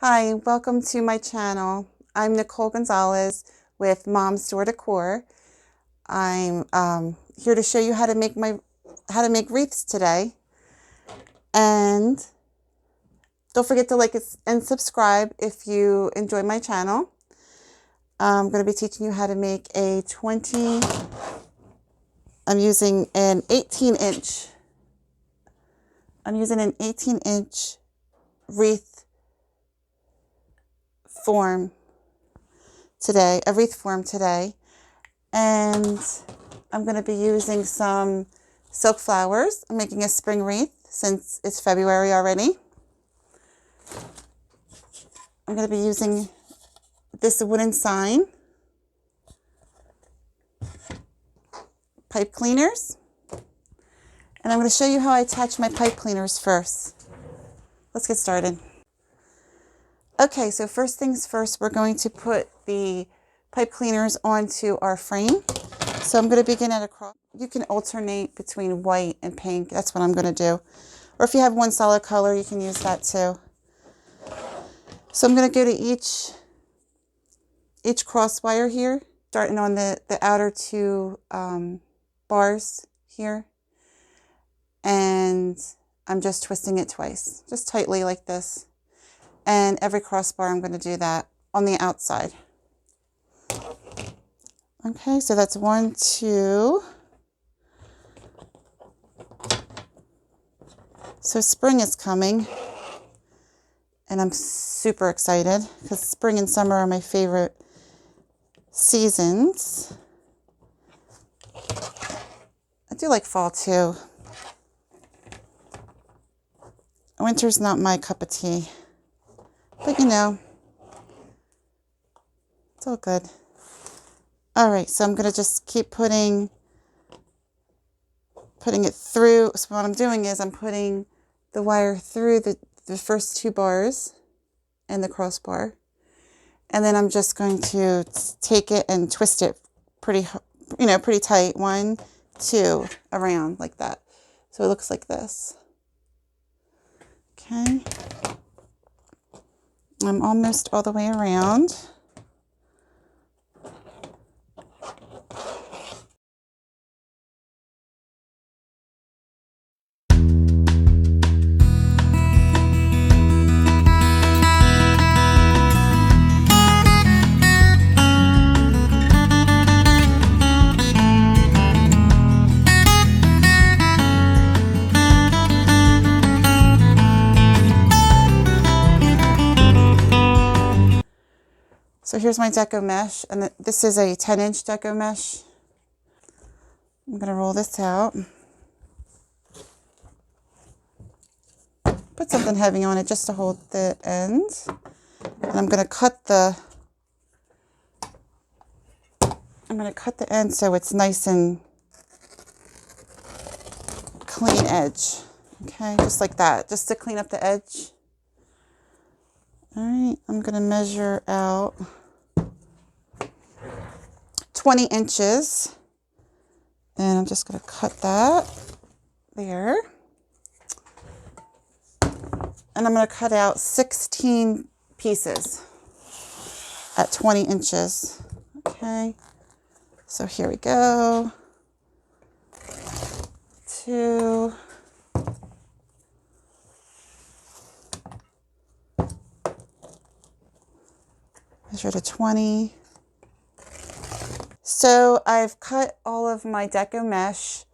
Hi, welcome to my channel. I'm Nicole Gonzalez with Mom's Door Decor. I'm here to show you how to make wreaths today. And don't forget to like and subscribe if you enjoy my channel. I'm going to be teaching you how to make I'm using an 18-inch wreath form today, and I'm going to be using some silk flowers. I'm making a spring wreath since it's February already. I'm going to be using this wooden sign, pipe cleaners, and I'm going to show you how I attach my pipe cleaners first. Let's get started. Okay, so first things first, we're going to put the pipe cleaners onto our frame. So I'm going to begin at a cross. You can alternate between white and pink. That's what I'm going to do. Or if you have one solid color, you can use that too. So I'm going to go to each cross wire here, starting on the outer two bars here. And I'm just twisting it twice, just tightly like this. And every crossbar, I'm going to do that on the outside. Okay, so that's 1, 2. So spring is coming, and I'm super excited because spring and summer are my favorite seasons. I do like fall too. Winter's not my cup of tea, but you know, it's all good. All right, so I'm going to just keep putting it through. So what I'm doing is I'm putting the wire through the first 2 bars and the crossbar. And then I'm just going to take it and twist it pretty tight. 1, 2, around like that. So it looks like this. Okay. I'm almost all the way around. So here's my deco mesh, and this is a 10-inch deco mesh. I'm going to roll this out. Put something heavy on it just to hold the end. And I'm going to cut the end so it's nice and clean edge. Okay, just like that, just to clean up the edge. All right, I'm going to measure out 20 inches. And I'm just going to cut that there. And I'm going to cut out 16 pieces at 20 inches. Okay, so here we go. 2. Measure to 20. So I've cut all of my deco mesh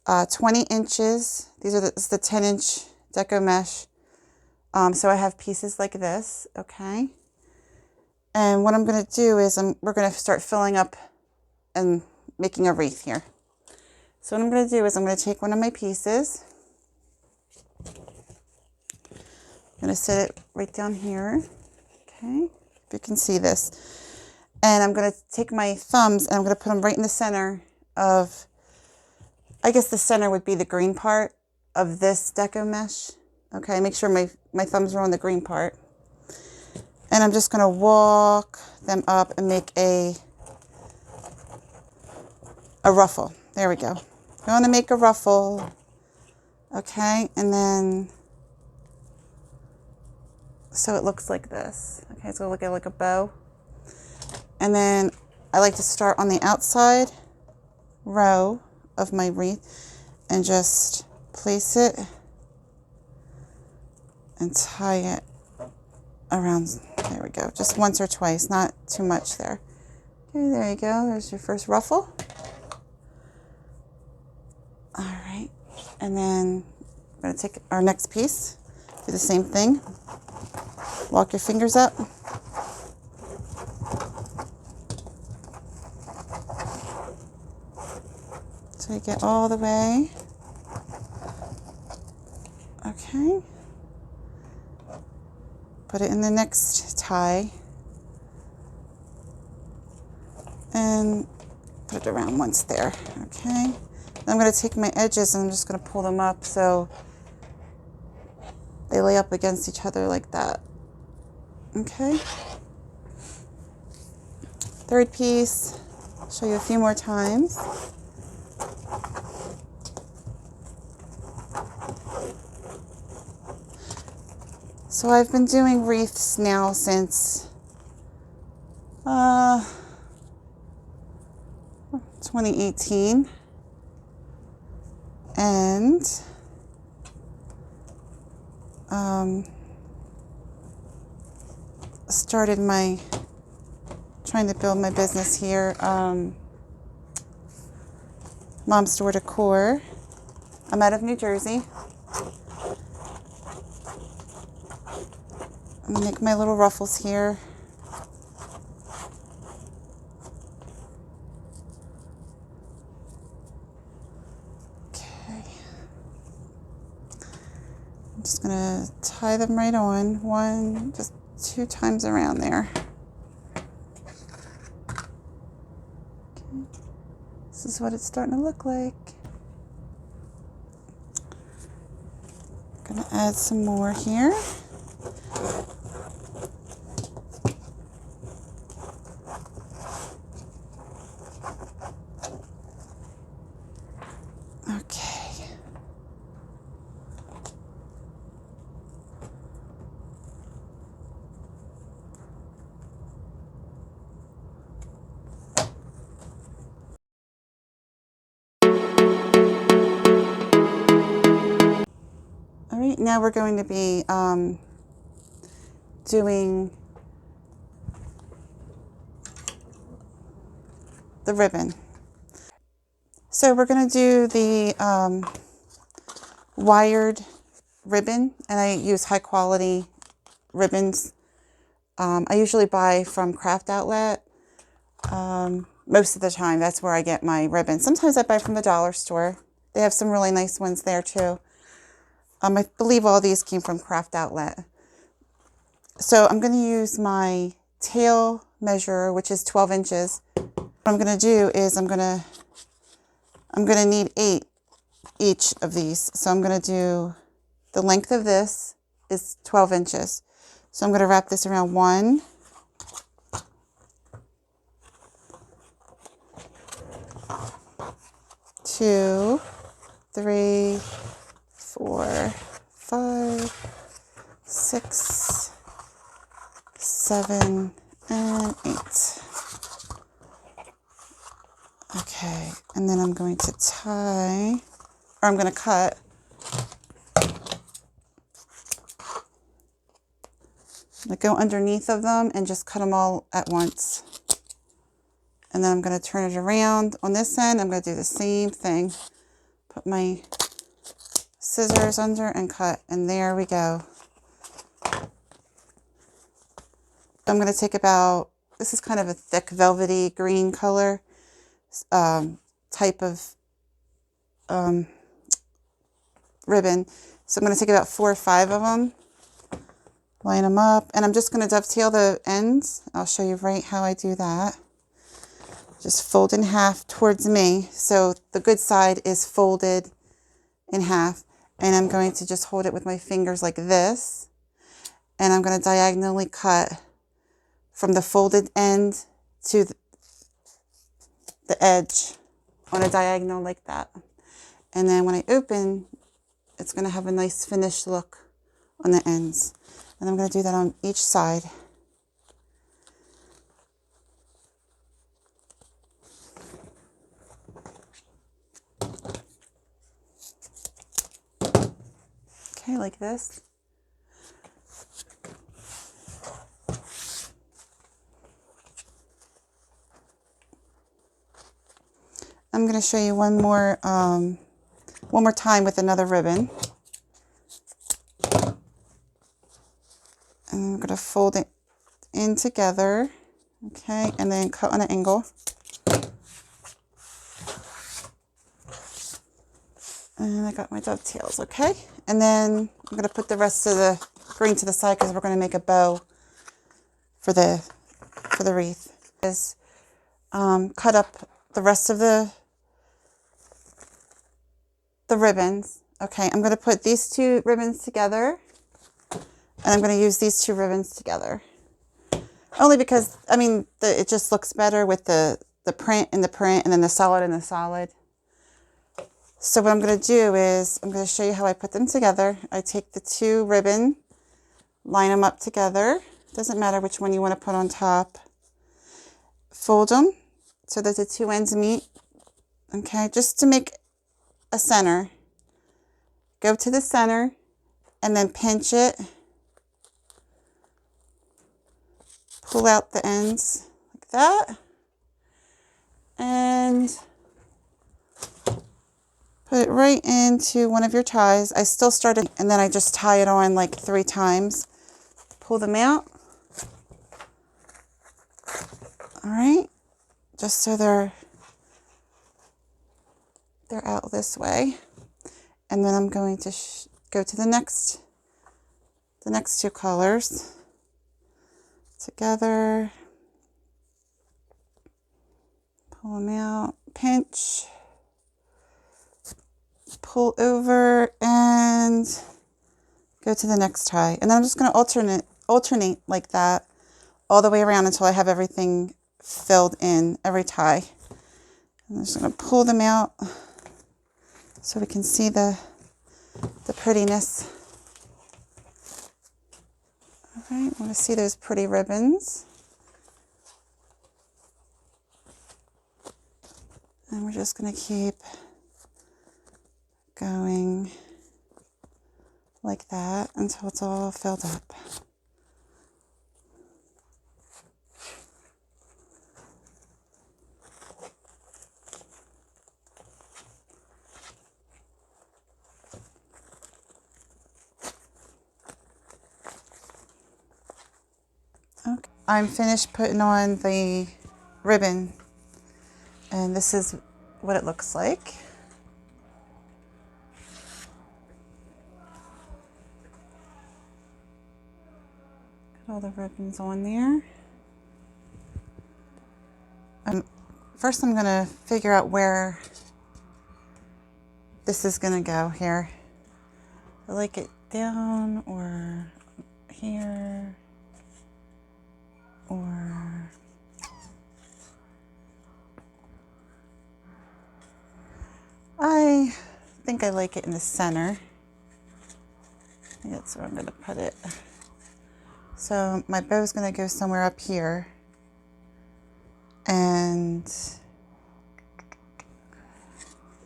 20 inches. This is the 10-inch deco mesh. So I have pieces like this, okay? And what I'm going to do is we're going to start filling up and making a wreath here. So what I'm going to do is I'm going to take one of my pieces. I'm going to set it right down here, okay? If you can see this. And I'm going to take my thumbs and I'm going to put them right in the center of, I guess the center would be the green part of this deco mesh. Okay, make sure my thumbs are on the green part. And I'm just going to walk them up and make a ruffle. There we go. I'm going to make a ruffle. Okay, and then so it looks like this. Okay, so look at like a bow. And then I like to start on the outside row of my wreath and just place it and tie it around. There we go. Just once or twice, not too much there. Okay, there you go. There's your first ruffle. All right. And then I'm going to take our next piece, do the same thing. Lock your fingers up. So you get all the way. Okay. Put it in the next tie. And put it around once there. Okay. I'm going to take my edges and I'm just going to pull them up so they lay up against each other like that. Okay. Third piece. I'll show you a few more times. So I've been doing wreaths now since 2018, and started trying to build my business here, Mom's Store Decor. I'm out of New Jersey. I'm gonna make my little ruffles here. Okay. I'm just gonna tie them right on, just 2 times around there. Okay. This is what it's starting to look like. I'm gonna add some more here. Okay. All right, now we're going to be doing the ribbon. So we're going to do the wired ribbon, and I use high quality ribbons. I usually buy from Craft Outlet. Most of the time, that's where I get my ribbons. Sometimes I buy from the dollar store. They have some really nice ones there too. I believe all these came from Craft Outlet. So I'm going to use my tail measure, which is 12 inches. What I'm going to do is I'm going to need 8 each of these. So I'm going to do, the length of this is 12 inches. So I'm going to wrap this around 1, 2, 3, 4, 5, 6, 7, and 8. Okay, and then I'm going to tie, or I'm going to cut. I'm going to go underneath of them and just cut them all at once. And then I'm going to turn it around. On this end, I'm going to do the same thing. Put my scissors under and cut, and there we go. I'm going to take about, this is kind of a thick velvety green color type of ribbon. So I'm going to take about 4 or 5 of them, line them up, and I'm just going to dovetail the ends. I'll show you right how I do that. Just fold in half towards me, so the good side is folded in half, and I'm going to just hold it with my fingers like this, and I'm going to diagonally cut from the folded end to the edge on a diagonal like that. And then when I open, it's going to have a nice finished look on the ends. And I'm going to do that on each side. Okay, like this. I'm going to show you one more time with another ribbon. And I'm going to fold it in together, okay, and then cut on an angle. And I got my dovetails, okay? And then I'm going to put the rest of the green to the side because we're going to make a bow for the wreath. Cut up the rest of the ribbons. Okay, I'm going to put these two ribbons together, and I'm going to use these two ribbons together. Only because, I mean, it just looks better with the print in the print and then the solid in the solid. So what I'm going to do is I'm going to show you how I put them together. I take the two ribbon, line them up together. Doesn't matter which one you want to put on top. Fold them so that the two ends meet. Okay, just to make a center. Go to the center and then pinch it. Pull out the ends like that. And put it right into one of your ties. I still started, and then I just tie it on like 3 times. Pull them out. All right, just so they're out this way. And then I'm going to go to the next 2 colors together. Pull them out, pinch, pull over, and go to the next tie. And then I'm just going to alternate like that all the way around until I have everything filled in, every tie. I'm just going to pull them out so we can see the prettiness. All right, I want to see those pretty ribbons. And we're just going to keep going like that until it's all filled up. Okay, I'm finished putting on the ribbon, and this is what it looks like. Got all the ribbons on there. First I'm going to figure out where this is going to go here. I like it down or here or I think I like it in the center. I think that's where I'm going to put it. So my bow is going to go somewhere up here. And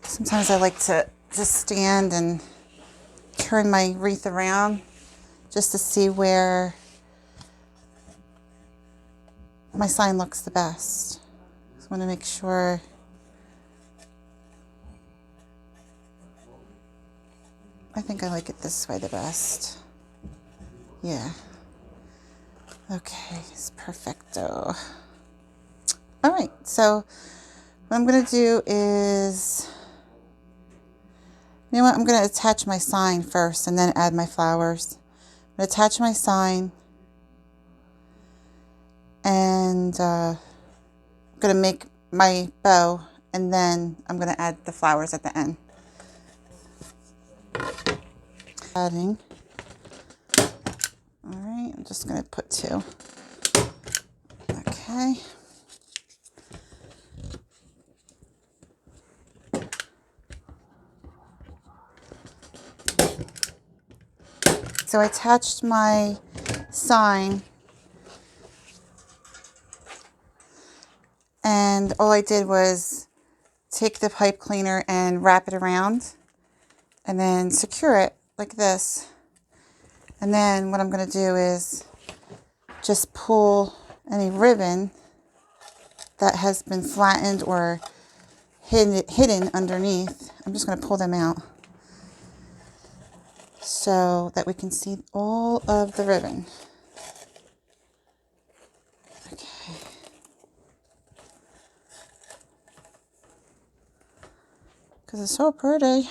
sometimes I like to just stand and turn my wreath around just to see where my sign looks the best. Just want to make sure I think I like it this way the best. Yeah. Okay, it's perfecto. All right, so what I'm going to do is, you know what, I'm going to attach my sign first and then add my flowers. I'm going to attach my sign and I'm going to make my bow, and then I'm going to add the flowers at the end. Adding. All right, I'm just going to put 2. Okay. So I attached my sign. And all I did was take the pipe cleaner and wrap it around and then secure it like this. And then what I'm going to do is just pull any ribbon that has been flattened or hidden underneath. I'm just going to pull them out so that we can see all of the ribbon. Okay. Because it's so pretty.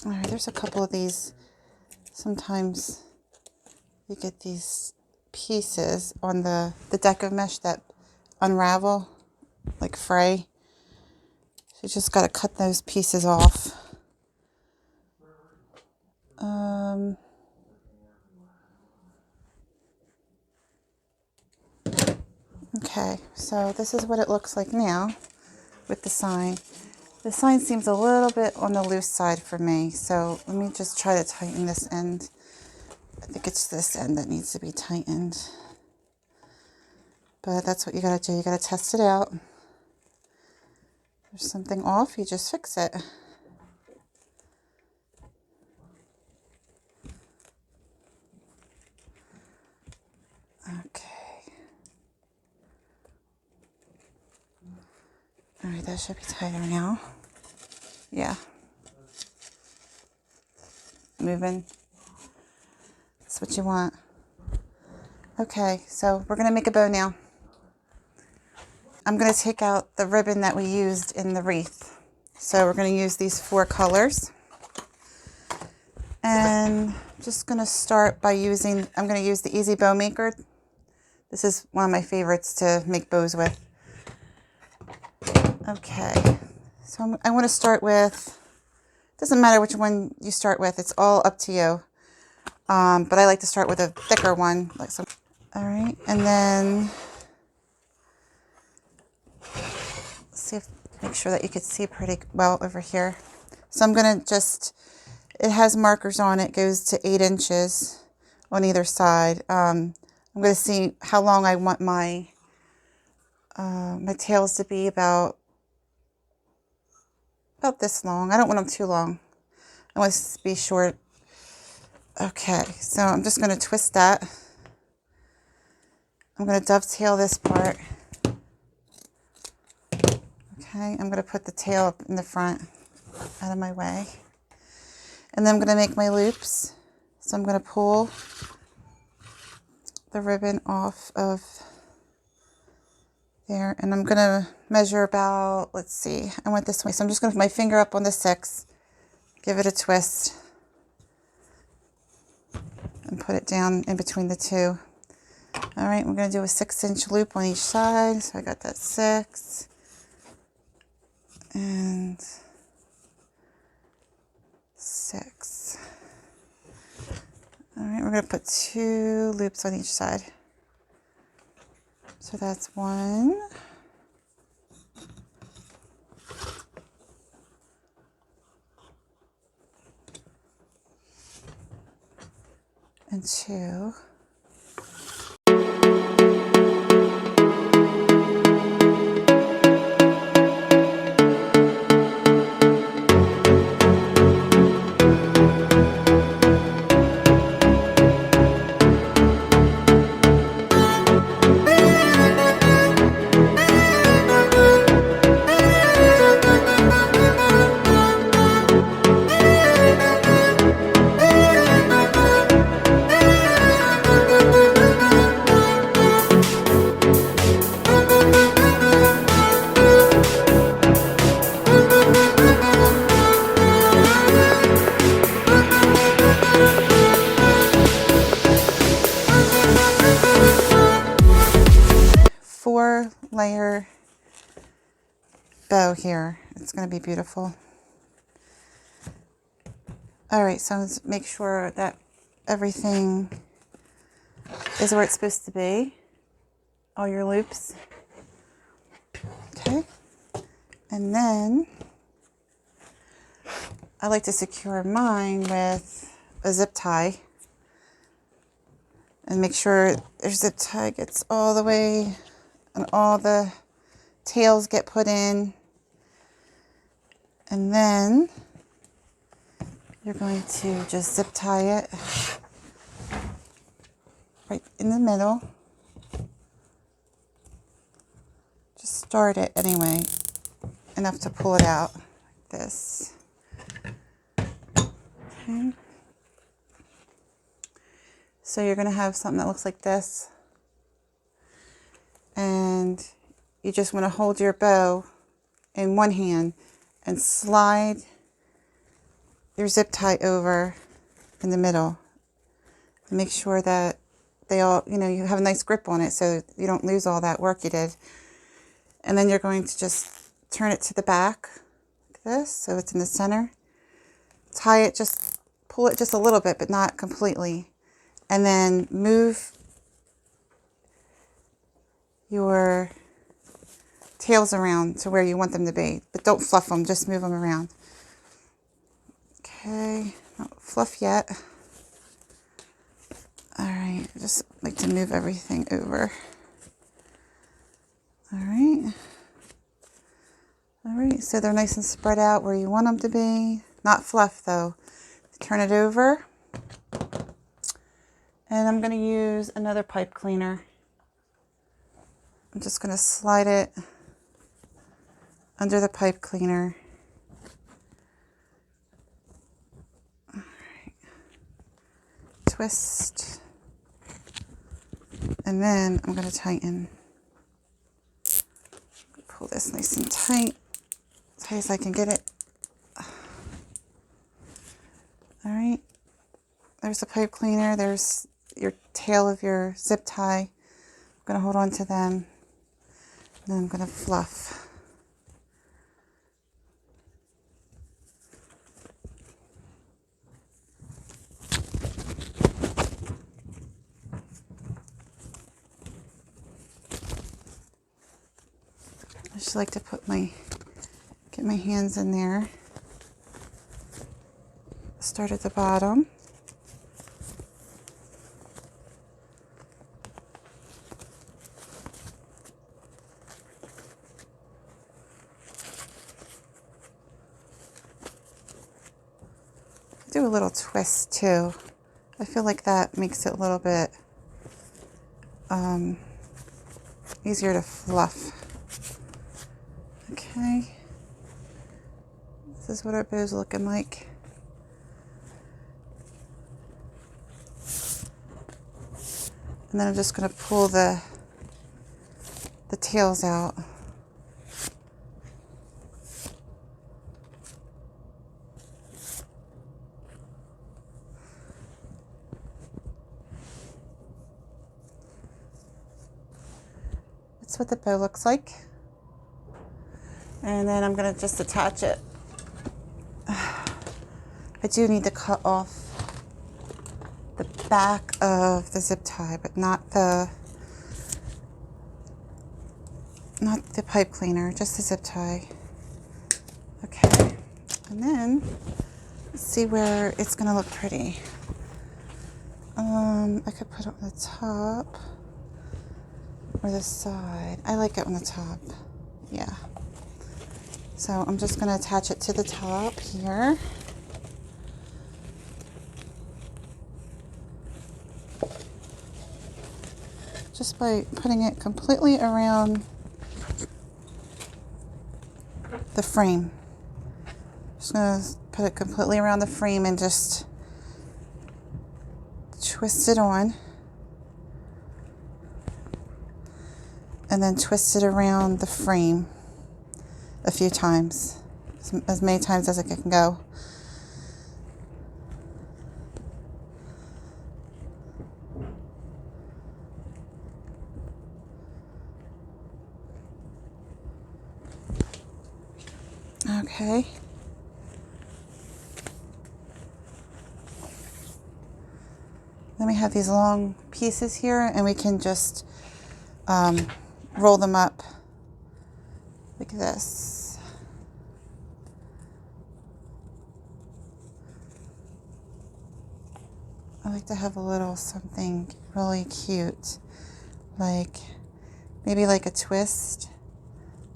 All right, there's a couple of these. Sometimes you get these pieces on the deco mesh that unravel, like fray. So you just got to cut those pieces off. Okay, so this is what it looks like now with the sign. The sign seems a little bit on the loose side for me, so let me just try to tighten this end. I think it's this end that needs to be tightened. But that's what you gotta do. You gotta test it out. If there's something off, you just fix it. Okay. All right, that should be tighter now. Yeah. Moving. That's what you want. Okay, so we're gonna make a bow now. I'm gonna take out the ribbon that we used in the wreath. So we're gonna use these 4 colors. And I'm just gonna start by I'm gonna use the Easy Bow Maker. This is one of my favorites to make bows with. Okay, so I want to start with, doesn't matter which one you start with, it's all up to you. But I like to start with a thicker one. All right, and then make sure that you can see pretty well over here. So I'm gonna it has markers on it, goes to 8 inches on either side. I'm gonna see how long I want my tails to be, about this long. I don't want them too long. I want it to be short. Okay, so I'm just going to twist that. I'm going to dovetail this part. Okay, I'm going to put the tail up in the front, out of my way. And then I'm going to make my loops. So I'm going to pull the ribbon off of there, and I'm going to measure about, let's see, I went this way. So I'm just going to put my finger up on the 6, give it a twist, and put it down in between the 2. All right, we're going to do a 6-inch loop on each side. So I got that 6. And 6. All right, we're going to put 2 loops on each side. So that's 1. And 2. Layer bow here. It's going to be beautiful. All right, so let's make sure that everything is where it's supposed to be. All your loops. Okay. And then I like to secure mine with a zip tie and make sure your zip tie gets all the way and all the tails get put in. And then you're going to just zip tie it right in the middle. Just start it anyway, enough to pull it out like this. Okay. So you're going to have something that looks like this. And you just want to hold your bow in one hand and slide your zip tie over in the middle. And make sure that they all, you have a nice grip on it so you don't lose all that work you did. And then you're going to just turn it to the back like this, so it's in the center. Tie it, just pull it just a little bit, but not completely. And then move your tails around to where you want them to be. But don't fluff them, just move them around. Okay, not fluff yet. All right, just like to move everything over. All right. All right, so they're nice and spread out where you want them to be. Not fluff though. Turn it over. And I'm going to use another pipe cleaner. I'm just going to slide it under the pipe cleaner. All right. Twist. And then I'm going to tighten. Pull this nice and tight, as tight as I can get it. All right. There's the pipe cleaner. There's your tail of your zip tie. I'm going to hold on to them. And then I'm going to fluff. I just like to get my hands in there. Start at the bottom. Do a little twist too. I feel like that makes it a little bit easier to fluff. Okay. This is what our bow's looking like. And then I'm just going to pull the tails out. That's what the bow looks like. And then I'm going to just attach it. I do need to cut off the back of the zip tie, but not the pipe cleaner, just the zip tie. Okay, and then let's see where it's going to look pretty. I could put it on the top or the side. I like it on the top. Yeah. So I'm just going to attach it to the top here. Just by putting it completely around the frame. Just going to put it completely around the frame and just twist it on. And then twist it around the frame a few times, as many times as it can go. Okay. Then we have these long pieces here, and we can just roll them up like this. I like to have a little something really cute, like maybe like a twist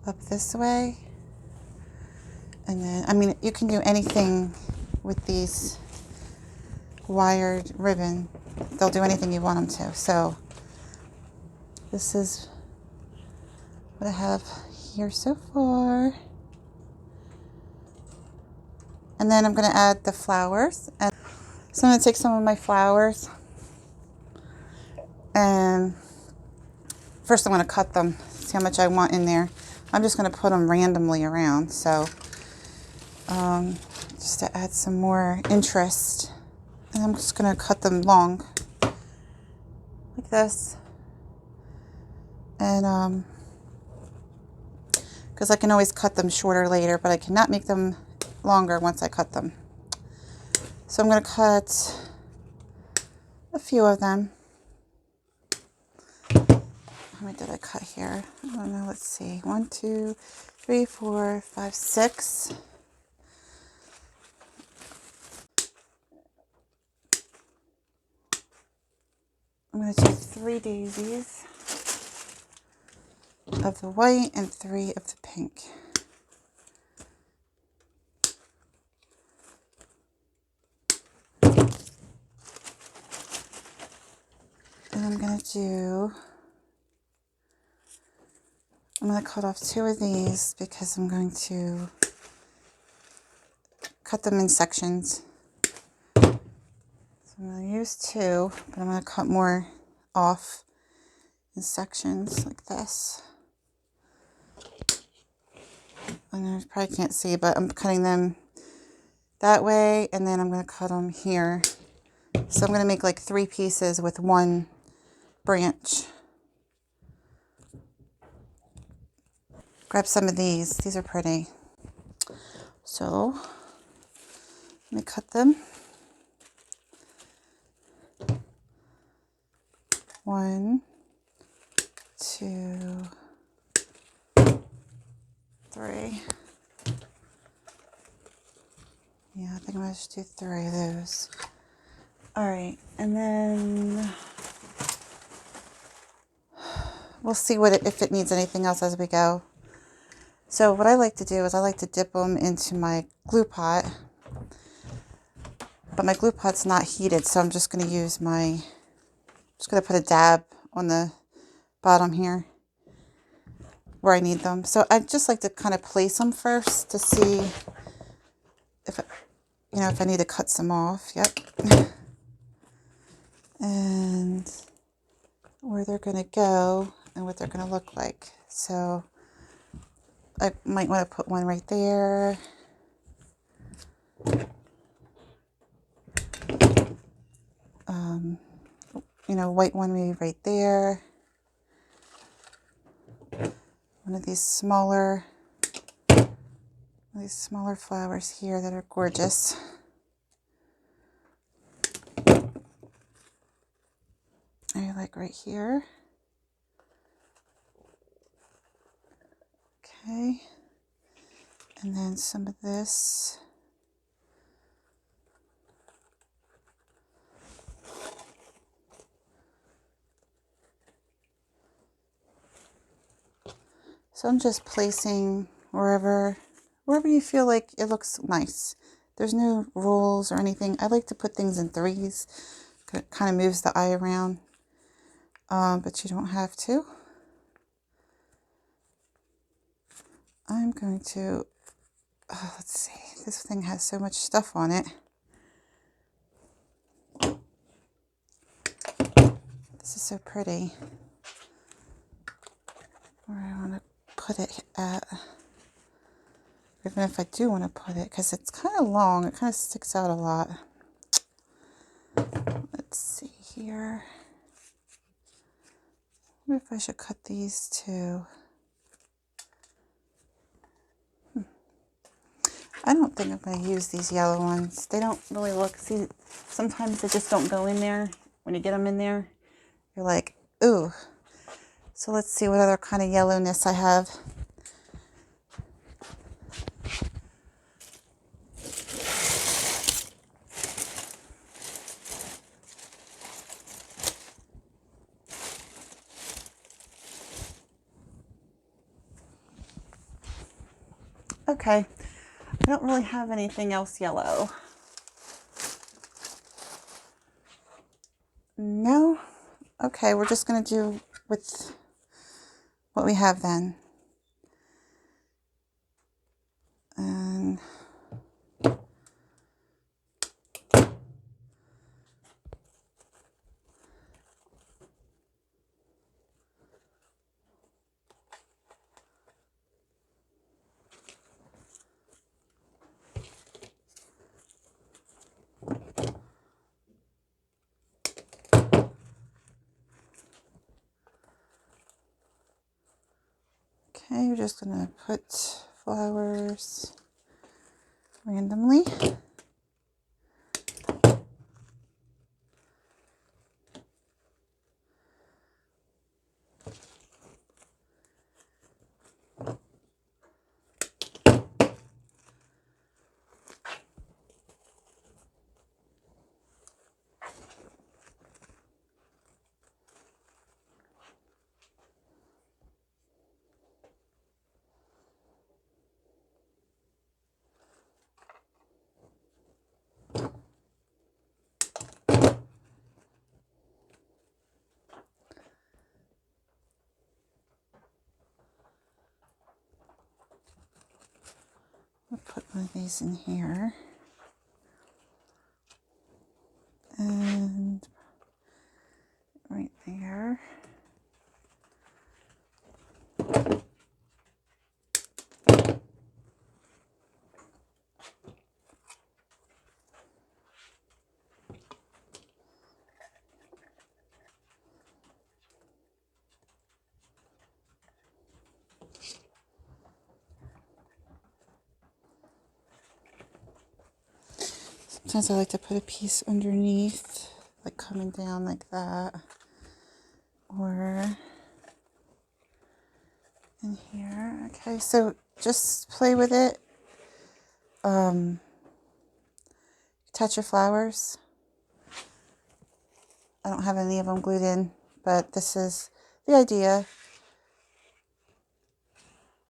up this way. And then, I mean, you can do anything with these wired ribbon. They'll do anything you want them to. So this is what I have here so far. And then I'm going to add the flowers. And so I'm going to take some of my flowers, and first I'm going to cut them, see how much I want in there. I'm just going to put them randomly around. So just to add some more interest. And I'm just going to cut them long, like this. And because I can always cut them shorter later, but I cannot make them longer once I cut them. So I'm going to cut a few of them. How many did I cut here? I don't know. Let's see. 1, 2, 3, 4, 5, 6. I'm going to do 3 daisies of the white and 3 of the pink. And I'm going to cut off 2 of these because I'm going to cut them in sections. So I'm going to use 2, but I'm going to cut more off in sections like this. And you probably can't see, but I'm cutting them that way, and then I'm going to cut them here. So I'm going to make like 3 pieces with 1 branch. Grab some of these. These are pretty. So let me cut them. 1, 2, 3. Yeah, I think I'm going to just do 3 of those. All right, and then we'll see if it needs anything else as we go. So what I like to do is I like to dip them into my glue pot, but my glue pot's not heated, so I'm just going to use just going to put a dab on the bottom here where I need them. So I just like to kind of place them first to see if I need to cut some off. Yep. And where they're going to go and what they're going to look like. So I might want to put one right there. White one maybe right there. One of these smaller flowers here that are gorgeous. I like right here. Okay. And then some of this. So I'm just placing wherever you feel like it looks nice. There's no rules or anything. I like to put things in 3s. It kind of moves the eye around. But you don't have to. I'm going to, let's see, this thing has so much stuff on it. This is so pretty. Where I want to put it at, even if I do want to put it, because it's kind of long, it kind of sticks out a lot. Let's see here. I wonder if I should cut these too. I don't think I'm going to use these yellow ones. They don't really look, see, sometimes they just don't go in there. When you get them in there, you're like, ooh. So let's see what other kind of yellowness I have. Okay, I don't really have anything else yellow. No? Okay, we're just going to do with what we have then. And okay, you're just going to put flowers randomly. I'll put one of these in here. And right there. Sometimes I like to put a piece underneath, like coming down like that, or in here. Okay, so just play with it. Touch your flowers. I don't have any of them glued in, but this is the idea.